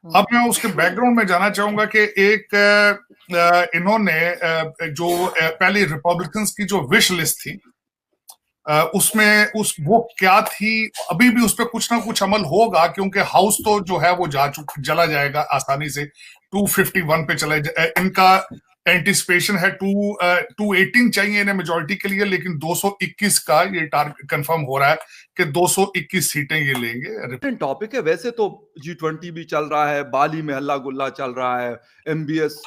अब मैं उसके बैकग्राउंड में जाना चाहूंगा कि एक इन्होंने जो पहली रिपब्लिकन्स की जो विश लिस्ट थी, उसमें वो क्या थी, अभी भी उस पर कुछ ना कुछ अमल होगा, क्योंकि हाउस तो जो है वो चला जाएगा आसानी से, 251 पे इनका एंटिसिपेशन है 218 चाहिए इन्हें मेजोरिटी के लिए, लेकिन 221 का ये टारगेट कंफर्म हो रहा है कि 221 सीटें ये लेंगे। टॉपिक है वैसे तो, G20 भी चल रहा है, बाली में हल्ला गुल्ला चल रहा है, MBS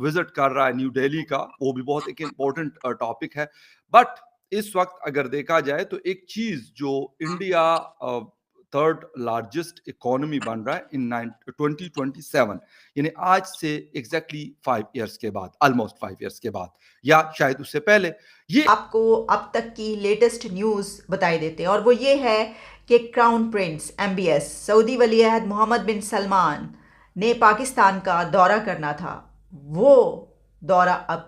विजिट कर रहा है न्यू दिल्ली का, वो भी बहुत एक इम्पोर्टेंट टॉपिक है। बट इस वक्त अगर देखा जाए तो एक चीज जो इंडिया थर्ड लार्जेस्ट इकोनॉमी बन रहा है इन 2027, यानी आज से एग्जैक्टली 5 इयर्स के बाद, ऑलमोस्ट 5 इयर्स के बाद, या शायद उससे पहले, ये आपको अब तक की लेटेस्ट न्यूज़ बताई देते हैं, और वो ये है कि क्राउन प्रिंस MBS सऊदी वली अहद मोहम्मद बिन सलमान ने पाकिस्तान का दौरा करना था, वो दौरा अब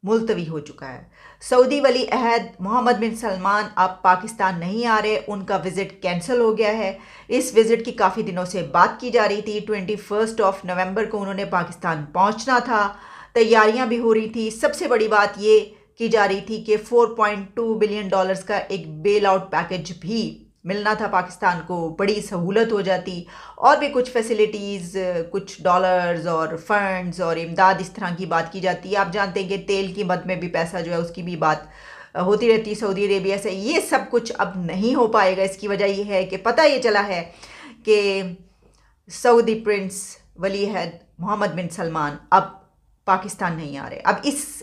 मुलतवी हो चुका है। सऊदी वली अहद मोहम्मद बिन सलमान अब पाकिस्तान नहीं आ रहे, उनका विज़िट कैंसिल हो गया है। इस विज़िट की काफ़ी दिनों से बात की जा रही थी, 21 नवंबर को उन्होंने पाकिस्तान पहुंचना था, तैयारियां भी हो रही थी। सबसे बड़ी बात ये की जा रही थी कि $4.2 बिलियन का एक बेल आउट पैकेज भी मिलना था पाकिस्तान को, बड़ी सहूलत हो जाती, और भी कुछ फैसिलिटीज़, कुछ डॉलर्स और फंड्स और इमदाद, इस तरह की बात की जाती है। आप जानते हैं कि तेल की मद में भी पैसा जो है उसकी भी बात होती रहती है सऊदी अरेबिया से। ये सब कुछ अब नहीं हो पाएगा। इसकी वजह ये है कि पता ये चला है कि सऊदी प्रिंस वली अहद मोहम्मद बिन सलमान अब पाकिस्तान नहीं आ रहे। अब इस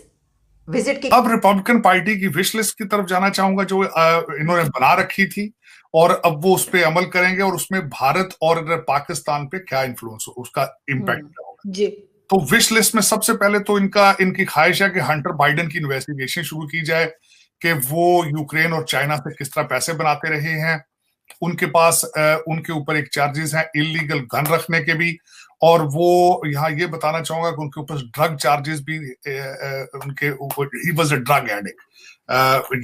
विजिट की अब रिपब्लिकन पार्टी की विश लिस्ट की तरफ जाना चाहूंगा जो इन्होंने बना रखी थी, और अब वो उस पर अमल करेंगे, और उसमें भारत और पाकिस्तान पे क्या इन्फ्लुएंस हो, उसका इम्पैक्ट क्या होगा जी। तो विश लिस्ट में सबसे पहले तो इनकी ख्वाहिश है कि हंटर बाइडेन की इन्वेस्टिगेशन शुरू की जाए कि वो यूक्रेन और चाइना से किस तरह पैसे बनाते रहे हैं। उनके पास उनके ऊपर एक चार्जेस हैं इलीगल गन रखने के भी, और वो यहाँ ये बताना चाहूंगा कि उनके ऊपर ड्रग चार्जेस भी, उनके ऊपर he was a drug addict,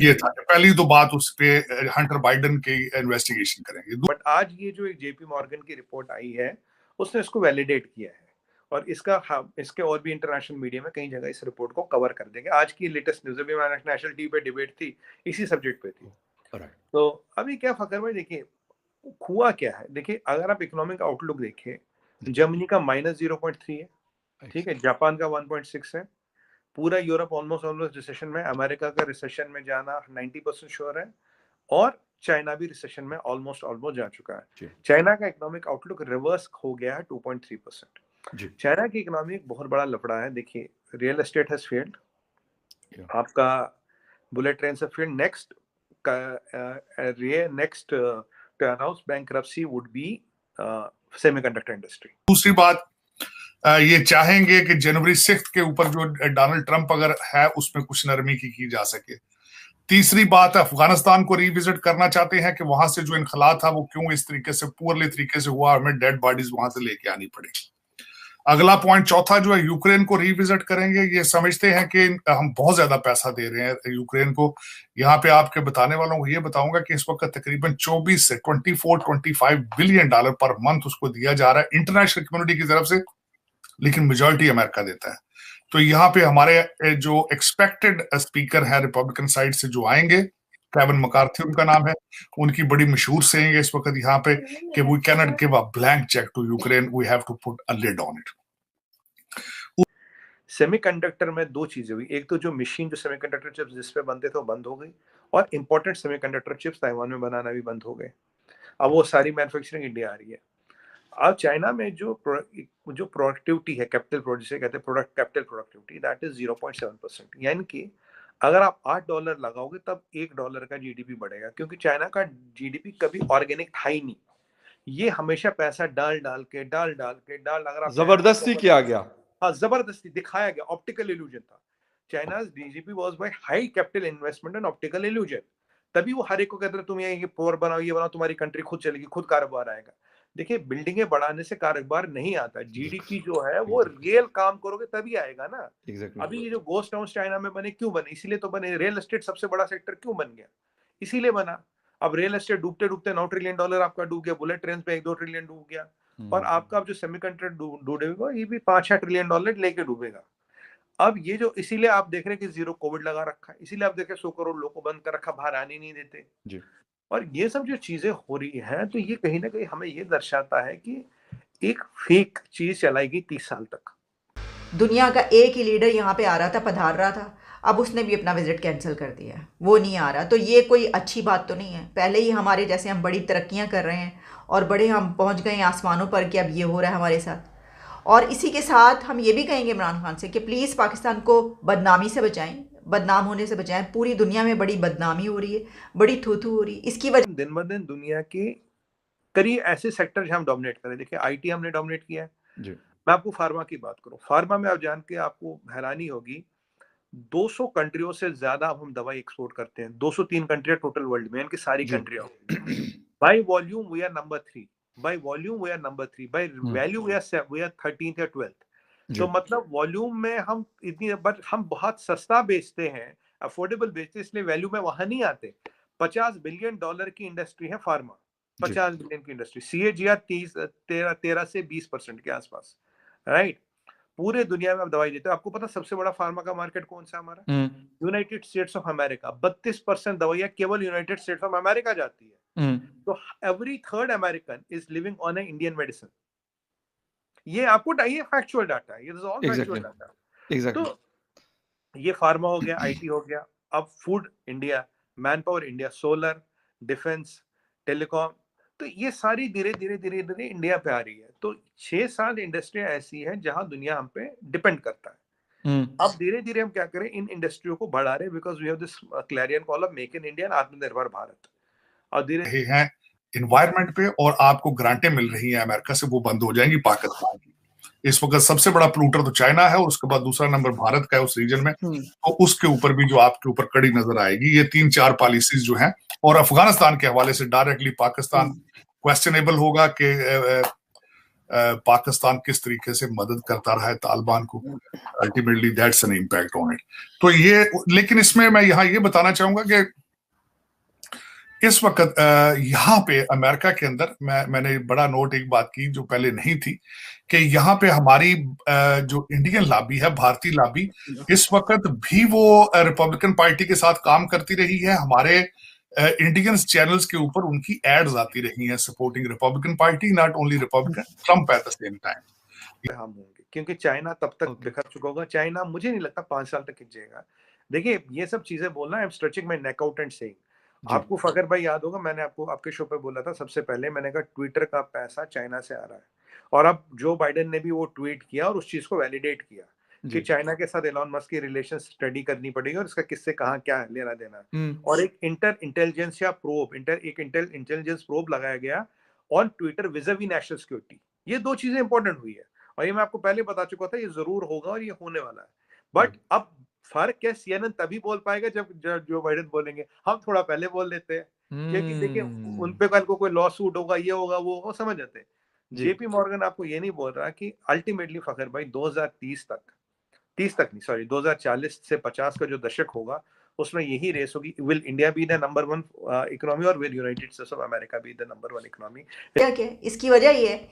ये था। पहली तो बात उस पे हंटर बाइडेन की इन्वेस्टिगेशन करेंगे। बट आज ये जो एक JP मॉर्गन की रिपोर्ट आई है, उसने इसको वैलिडेट किया है, और इसके और भी इंटरनेशनल मीडिया में कई जगह इस रिपोर्ट को कवर कर देंगे। आज की लेटेस्ट न्यूज़ भी नेशनल टीवी पे डिबेट थी, इसी सब्जेक्ट पे थी। तो अभी क्या फकर भाई, देखिए हुआ क्या है। देखिए अगर आप इकोनॉमिक आउटलुक देखें, जर्मनी का -0.3 है, ठीक है, जापान का 1.6 है, पूरा यूरोप ऑलमोस्ट रिसेशन में, अमेरिका का रिसेशन में जाना 90% श्योर है, और चाइना भी रिसेशन में ऑलमोस्ट जा चुका है। चाइना का इकोनॉमिक आउटलुक रिवर्स हो गया है 2.3%। चाइना की इकोनॉमी एक बहुत बड़ा लफड़ा है। देखिए रियल एस्टेट हैज फेल्ड, आपका बुलेट ट्रेन से failed, next to announce bankruptcy would be semiconductor industry. दूसरी बात, ये चाहेंगे कि जनवरी 6 के ऊपर जो डोनाल्ड ट्रंप अगर है उसमें कुछ नरमी की जा सके। तीसरी बात, अफगानिस्तान को रिविजिट करना चाहते हैं कि वहां से जो इनखला था वो क्यों इस तरीके से पुअरली तरीके से हुआ, हमें डेड बॉडीज वहां से लेके आनी पड़ी। अगला पॉइंट चौथा जो है, यूक्रेन को रिविजिट करेंगे। ये समझते हैं कि हम बहुत ज्यादा पैसा दे रहे हैं यूक्रेन को। यहाँ पे आपके बताने वालों को ये बताऊंगा कि इस वक्त तकरीबन 24 से 24-25 बिलियन डॉलर पर मंथ उसको दिया जा रहा है इंटरनेशनल कम्युनिटी की तरफ से, लेकिन मेजॉरिटी अमेरिका देता है। तो यहाँ पे हमारे जो एक्सपेक्टेड स्पीकर है रिपब्लिकन साइड से जो आएंगे, केविन मैकार्थी उनका नाम है, उनकी बड़ी मशहूर सेइंग है इस वक्त यहाँ पे कि we can not give a blank cheque to Ukraine, we have to put a lid on it. Semiconductor में दो चीजें हुई, एक तो जो मशीन, जो सेमीकंडक्टर चिप्स जिस पे बनते थे वो बंद हो गई, और इंपॉर्टेंट सेमीकंडक्टर चिप्स ताइवान में बनाना भी बंद हो गए। अब वो सारी मैन्युफैक्चरिंग इंडिया आ रही है। अब चाइना में जो प्रोडक्टिविटी है, कैपिटल प्रोडक्ट से कहते हैं, product capital productivity, that is 0.7%। यानी कि अगर आप $8 लगाओगे तब $1 का जीडीपी बढ़ेगा, क्योंकि चाइना का जीडीपी कभी ऑर्गेनिक था ही नहीं। ये हमेशा पैसा डाल के अगर आप जबरदस्ती किया गया, हाँ, जबरदस्ती दिखाया गया, ऑप्टिकल इल्यूजन था। चाइना's DGP was by high capital investment and optical illusion. तभी वो हर एक को कहते हैं तुम ये पोर बनाओ, ये बनाओ, तुम्हारी कंट्री खुद चलेगी, खुद कारोबार आएगा। देखिए बिल्डिंगें बढ़ाने से कारोबार नहीं आता, जीडीपी जो है वो रियल काम करोगे तभी आएगा ना। अभी ये जो गोस्ट टाउन्स चाइना में बने, क्यों बने? इसीलिए तो बने। रियल एस्टेट सबसे बड़ा सेक्टर क्यों बन गया? इसीलिए बना। अब रियल एस्टेट डूबते डूबते $9 ट्रिलियन आपका डूब गया, बुलेट ट्रेन पे $1-2 ट्रिलियन डूब गया। और आपका जो सेमीकंडक्टर डूबेगा ये भी $5-6 ट्रिलियन लेके डूबेगा। अब ये जो इसीलिए आप देख रहे हैं कि जीरो कोविड लगा रखा है, इसीलिए आप देख रहे हैं 100 करोड़ लोगों को बंद कर रखा, बाहर आने नहीं देते जी। और ये सब जो चीजें हो रही हैं तो ये कहीं ना कहीं हमें ये दर्शाता है कि एक फेक चीज चलाएगी 30 साल तक। दुनिया का एक ही लीडर यहाँ पे आ रहा था, पधार रहा था, अब उसने भी अपना विजिट कैंसिल कर दिया है, वो नहीं आ रहा। तो ये कोई अच्छी बात तो नहीं है। पहले ही हमारे जैसे हम बड़ी तरक्कियाँ कर रहे हैं और बड़े हम पहुँच गए हैं आसमानों पर कि अब ये हो रहा है हमारे साथ। और इसी के साथ हम ये भी कहेंगे इमरान खान से कि प्लीज़ पाकिस्तान को बदनामी से बचाएं, बदनाम होने से बचाएं। पूरी दुनिया में बड़ी बदनामी हो रही है, बड़ी थू हो रही है। इसकी वजह दिन ब दिन दुनिया के कई ऐसे सेक्टर जहाँ हम डोमिनेट करें, देखिए आईटी हमने डोमिनेट किया है जी। मैं आपको फार्मा की बात करूं, फार्मा में आप जान के आपको हैरानी होगी 200 कंट्रियों से ज्यादा हम दवाई एक्सपोर्ट करते हैं। 203 कंट्रियां टोटल वर्ल्ड में, इनकी सारी कंट्रियां। By volume we are number 3, by volume we are number 3, by value we are 13th या 12th। तो मतलब वॉल्यूम में हम इतनी, बट हम बहुत सस्ता बेचते हैं, अफोर्डेबल बेचते हैं, इसलिए वैल्यू में वहां नहीं आते। $50 बिलियन की इंडस्ट्री है फार्मा, 50 बिलियन की इंडस्ट्री। CAGR 13 से 20% के आसपास, राइट। पूरे दुनिया में आप दवाई देते हो। आपको पता सबसे बड़ा फार्मा का मार्केट कौन सा हमारा? United States of America. 32% दवाइयां केवल यूनाइटेड स्टेट्स ऑफ अमेरिका जाती है। तो every third American is living on A Indian medicine. ये आपको ये फैक्चुअल डाटा है, ये ऑल फैक्चुअल डाटा। तो ये फार्मा हो गया, आईटी हो गया, अब food India, man power India, solar, defence, telecom, तो ये सारी धीरे धीरे इंडिया पे आ रही है। तो 6-7 इंडस्ट्रियां ऐसी हैं जहां दुनिया हम पे डिपेंड करता है। अब धीरे धीरे हम क्या करें, इन इंडस्ट्रियों को बढ़ा रहे, because we have this clarion call of make in India, Aatmanirbhar Bharat. और धीरे हैं इन्वायरमेंट पे और आपको ग्रांटें मिल रही हैं अमेरिका से, वो बंद हो जाएंगी पाकिस्तान की। इस वक्त सबसे बड़ा प्लूटर तो चाइना है और उसके बाद दूसरा नंबर भारत का है उस रीजन में। तो उसके ऊपर भी जो आपके ऊपर कड़ी नजर आएगी। ये 3-4 पॉलिसीज जो हैं, और अफगानिस्तान के हवाले से डायरेक्टली पाकिस्तान क्वेश्चनेबल होगा कि पाकिस्तान किस तरीके से मदद करता रहा है तालिबान को। Ultimately that's an impact on it. तो ये, लेकिन इसमें मैं यहाँ ये बताना चाहूंगा कि इस वक्त यहाँ पे अमेरिका के अंदर मैंने बड़ा नोट एक बात की जो पहले नहीं थी, कि यहाँ पे हमारी जो इंडियन लॉबी है, भारतीय लॉबी, इस वक्त भी वो रिपब्लिकन पार्टी के साथ काम करती रही है। हमारे इंडियन चैनल्स के ऊपर उनकी एड्स आती रही हैं supporting Republican party, not only Republican, Trump at the same time. हम होंगे क्योंकि चाइना तब तक बिखर चुका होगा। चाइना मुझे नहीं लगता 5 साल तक खिंचेगा। देखिए ये सब चीजें बोलना, I am stretching my neck out and saying. आपको फकर भाई याद होगा, मैंने आपको आपके शो पे बोला था सबसे पहले, मैंने कहा ट्विटर का पैसा चाइना से आ रहा है, और अब जो बाइडेन ने भी वो ट्वीट किया और उस चीज को वैलिडेट किया कि चाइना के साथ एलॉन मस्क की रिलेशन स्टडी करनी पड़ेगी और इसका किससे कहाँ क्या लेना देना। और एक इंटेलिजेंस प्रोब लगाया गया ऑन ट्विटर विज़-वी नेशनल सिक्योरिटी। ये 2 चीजें इंपॉर्टेंट हुई है और ये मैं आपको पहले बता चुका था, ये जरूर होगा और ये होने वाला है। बट अब फर्क क्या, CNN तभी बोल पाएगा जब जो बाइडेन बोलेंगे, हम थोड़ा पहले बोल देते हैं, क्योंकि देखिए उन पे कल को कोई लॉ सूट होगा, ये होगा, वो समझ जाते हैं। JP मॉर्गन आपको ये नहीं बोल रहा कि अल्टीमेटली फखर भाई 2030 तक 2040 से 50 का जो दशक होगा उसमें यही रेस होगी, will India be the number 1 economy और will United States of America be the number 1 economy. क्या इसकी वजह ये है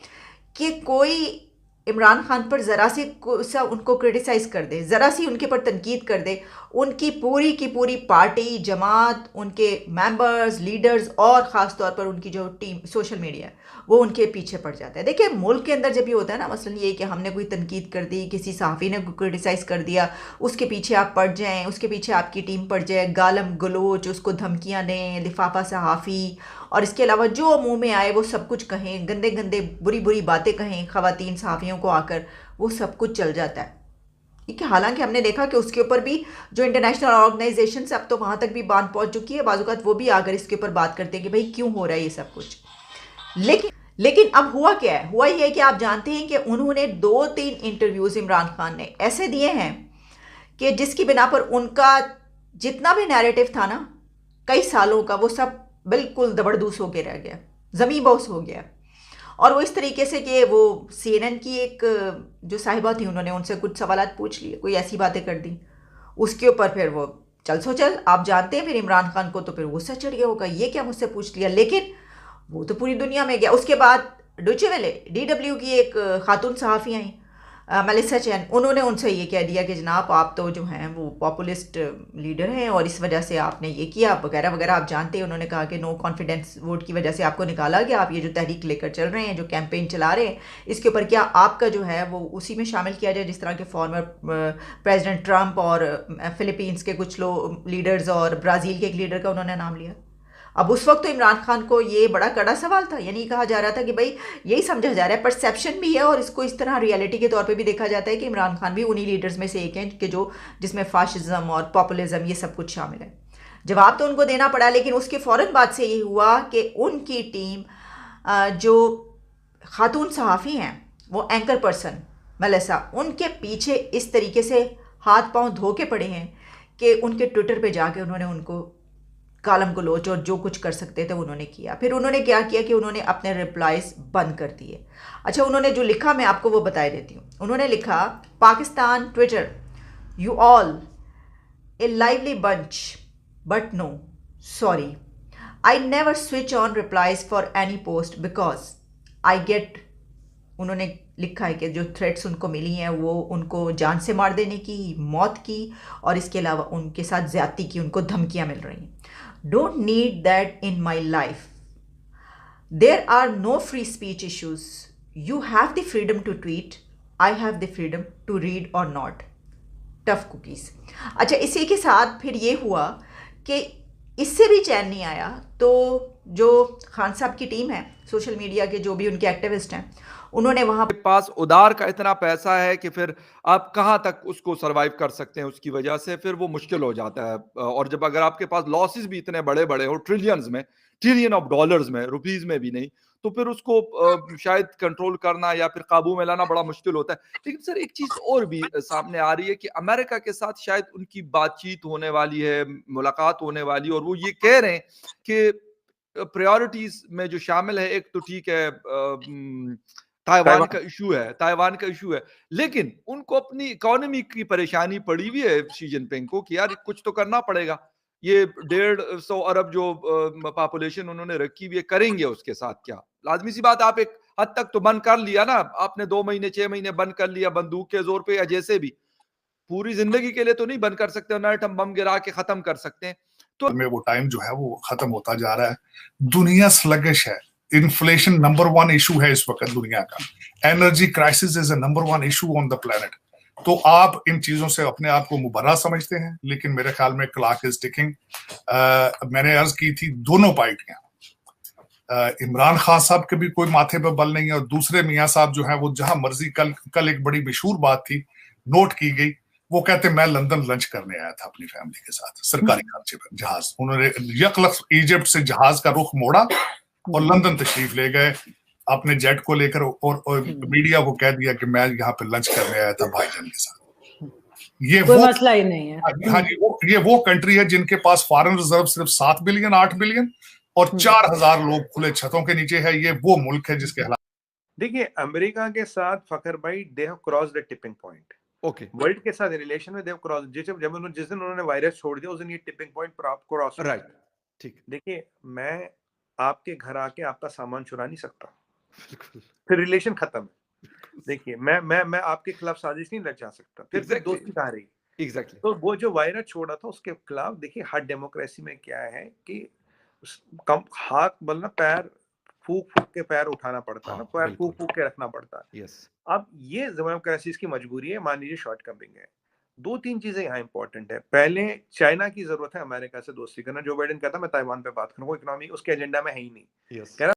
कि कोई इमरान खान पर ज़रा सी उनको क्रिटिसाइज़ कर दे, ज़रा सी उनके पर तनकीद कर दे, उनकी की पूरी पार्टी, जमात, उनके मेंबर्स, लीडर्स और ख़ास तौर पर उनकी जो टीम सोशल मीडिया, वो उनके पीछे पड़ जाता है। देखिए मुल्क के अंदर जब ये होता है ना, मसलन ये कि हमने कोई तनकीद कर दी, किसी सहाफ़ी ने क्रिटिसाइज़ कर दिया, उसके पीछे आप पड़ जाएँ, उसके पीछे आपकी टीम पड़ जाए, गालम गलोच, उसको धमकियाँ दें, लिफाफा सहाफ़ी, और इसके अलावा जो मुंह में आए वो सब कुछ कहें, गंदे गंदे बुरी बातें कहें ख़वातीन सहाफ़ियों को आकर, वो सब कुछ चल जाता है। ठीक है, हालांकि हमने देखा कि उसके ऊपर भी जो इंटरनेशनल ऑर्गेनाइजेशन अब तो वहाँ तक भी बात पहुँच चुकी है, बाज़-औक़ात वो भी आकर इसके ऊपर बात करते हैं कि भाई क्यों हो रहा है ये सब कुछ। लेकिन अब हुआ क्या है, हुआ ये है कि आप जानते हैं कि उन्होंने 2-3 इंटरव्यूज़ इमरान खान ने ऐसे दिए हैं कि जिसकी बिना पर उनका जितना भी नैरेटिव था ना कई सालों का, वो सब बिल्कुल दबड़दूस होके रह गया, ज़मीं बोस हो गया। और वो इस तरीके से कि वो CNN की एक जो साहिबा थी, उन्होंने उनसे कुछ सवालात पूछ लिए, कोई ऐसी बातें कर दी, उसके ऊपर फिर वो चल आप जानते हैं फिर इमरान खान को तो फिर गुस्सा चढ़ गया होगा, ये क्या मुझसे पूछ लिया, लेकिन वो तो पूरी दुनिया में गया। उसके बाद डोइचे वेले DW की एक खातून सहाफ़ी आई मेलिसा चैन, उन्होंने उनसे ये कह दिया कि जनाब आप तो जो हैं वो पॉपुलिस्ट लीडर हैं और इस वजह से आपने ये किया वगैरह वगैरह। आप जानते हैं उन्होंने कहा कि नो कॉन्फिडेंस वोट की वजह से आपको निकाला गया, आप ये जो तहरीक लेकर चल रहे हैं, जो कैंपेन चला रहे हैं, इसके ऊपर क्या आपका जो है वो उसी में शामिल किया जाए जिस तरह के फॉर्मर प्रेसिडेंट ट्रंप और फिलीपींस के कुछ लोग लीडर्स और ब्राज़ील के एक लीडर का उन्होंने नाम लिया। अब उस वक्त तो इमरान खान को ये बड़ा कड़ा सवाल था, यानी कहा जा रहा था कि भाई यही समझा जा रहा है, परसेप्शन भी है और इसको इस तरह रियलिटी के तौर पे भी देखा जाता है कि इमरान खान भी उन्हीं लीडर्स में से एक हैं कि जो जिसमें फाशिज्म और पॉपुलिज्म ये सब कुछ शामिल है। जवाब तो उनको देना पड़ा, लेकिन उसके फ़ौरन बाद से ये हुआ कि उनकी टीम जो खातून सहाफ़ी हैं वो एंकर पर्सन मेलिसा, उनके पीछे इस तरीके से हाथ पांव धो के पड़े हैं कि उनके ट्विटर पे जाके उन्होंने उनको कालम गलोच और जो कुछ कर सकते थे उन्होंने किया। फिर उन्होंने क्या किया कि उन्होंने अपने रिप्लाईज बंद कर दिए। अच्छा, उन्होंने जो लिखा मैं आपको वो बता देती हूँ। उन्होंने लिखा, Pakistan Twitter, you all a lively bunch but no sorry, I never switch on replies for any post because I get, उन्होंने लिखा है कि जो थ्रेट्स उनको मिली हैं वो उनको जान से मार देने की, मौत की, और इसके अलावा उनके साथ ज़्यादती की, उनको धमकियां मिल रही हैं। Don't need that in my life. There are no free speech issues. You have the freedom to tweet. I have the freedom to read or not. Tough cookies. अच्छा, इसी के साथ फिर ये हुआ कि इससे भी चैन नहीं आया, तो जो खान साहब की टीम है, सोशल मीडिया के जो भी उनके एक्टिविस्ट हैं, उन्होंने वहाँ के पास उधार का इतना पैसा है कि फिर आप कहाँ तक उसको सरवाइव कर सकते हैं, उसकी वजह से फिर वो मुश्किल हो जाता है। और जब अगर आपके पास लॉसेस भी इतने बड़े बड़े हो, ट्रिलियंस में, ट्रिलियन ऑफ डॉलर्स में, रुपीज में भी नहीं, तो फिर उसको शायद कंट्रोल करना या फिर काबू में लाना बड़ा मुश्किल होता है। लेकिन सर एक चीज और भी सामने आ रही है कि अमेरिका के साथ शायद उनकी बातचीत होने वाली है, मुलाकात होने वाली है, और वो ये कह रहे हैं कि प्रायोरिटीज में जो शामिल है, एक तो ठीक है ताइवान का इशू है, लेकिन उनको अपनी इकोनॉमी की परेशानी पड़ी हुई है शी जिनपिंग को कि यार कुछ तो करना पड़ेगा। ये 150 अरब जो पॉपुलेशन उन्होंने रखी हुई है, करेंगे उसके साथ क्या? लाजमी सी बात, आप एक हद तक तो बंद कर लिया ना आपने, 2 महीने 6 महीने बंद कर लिया बंदूक के जोर पे या जैसे भी, पूरी जिंदगी के लिए तो नहीं बंद कर सकते, नाइट हम बम गिरा के खत्म कर सकते हैं। तो में वो टाइम जो है वो खत्म होता जा रहा है। दुनिया स्लगिश है, इन्फ्लेशन नंबर 1 इशू है इस वक्त दुनिया का, energy crisis is a number 1 issue on the planet. तो आप इन चीजों से अपने आप को मुबर्रा समझते हैं, लेकिन मेरे ख्याल में क्लॉक इज टिकिंग। मैंने अर्ज की थी, दोनों पार्टियां, इमरान खान साहब के भी कोई माथे पे बल नहीं है, और दूसरे मियां साहब जो है वो जहां मर्जी, कल एक बड़ी मशहूर बात थी, नोट की गई, वो कहते मैं लंदन लंच करने आया था अपनी फैमिली के साथ सरकारी खर्चे पर, जहाज, उन्होंने यकलख इजिप्ट से जहाज का रुख मोड़ा और लंदन तशरीफ ले गए अपने जेट को लेकर, और मीडिया को कह दिया कि मैं यहाँ पे लंच करने आया था भाईजान के साथ। ये वो मसला ही नहीं है। हाँ जी, ये वो कंट्री है जिनके पास फॉरेन रिजर्व सिर्फ 7 बिलियन 8 बिलियन और 4000 लोग खुले छतों के नीचे है। ये वो मुल्क है जिसके हालात, देखिए अमेरिका के साथ फखर भाई, they have cross the tipping point. Okay, world के साथ रिलेशन में दे हैव क्रॉस, जिस दिन उन्होंने वायरस छोड़ दिया उस दिन ये टिपिंग पॉइंट क्रॉस, राइट, ठीक। देखिए, मैं आपके घर आके आपका सामान चुरा नहीं सकता, फिर रिलेशन खत्म है। देखिए, मैं आपके खिलाफ साजिश नहीं रचा सकता, फिर दोस्ती कहाँ रही? एग्जैक्टली। तो वो जो वायरस छोड़ा था उसके खिलाफ, देखिए हर डेमोक्रेसी में क्या है कि हाथ बल्ला पैर फूक के पैर उठाना पड़ता है ना, पैर फूक के रखना पड़ता है। यस, अब ये डेमोक्रेसी की मजबूरी है, मान लीजिए शॉर्टकमिंग है। 2-3 चीजें यहाँ इंपॉर्टेंट है। पहले, चाइना की जरूरत है अमेरिका से दोस्ती करना। जो बाइडेन कहता मैं ताइवान पे बात करूंगा, इकोनॉमी उसके एजेंडा में है ही नहीं। यस, कह रहा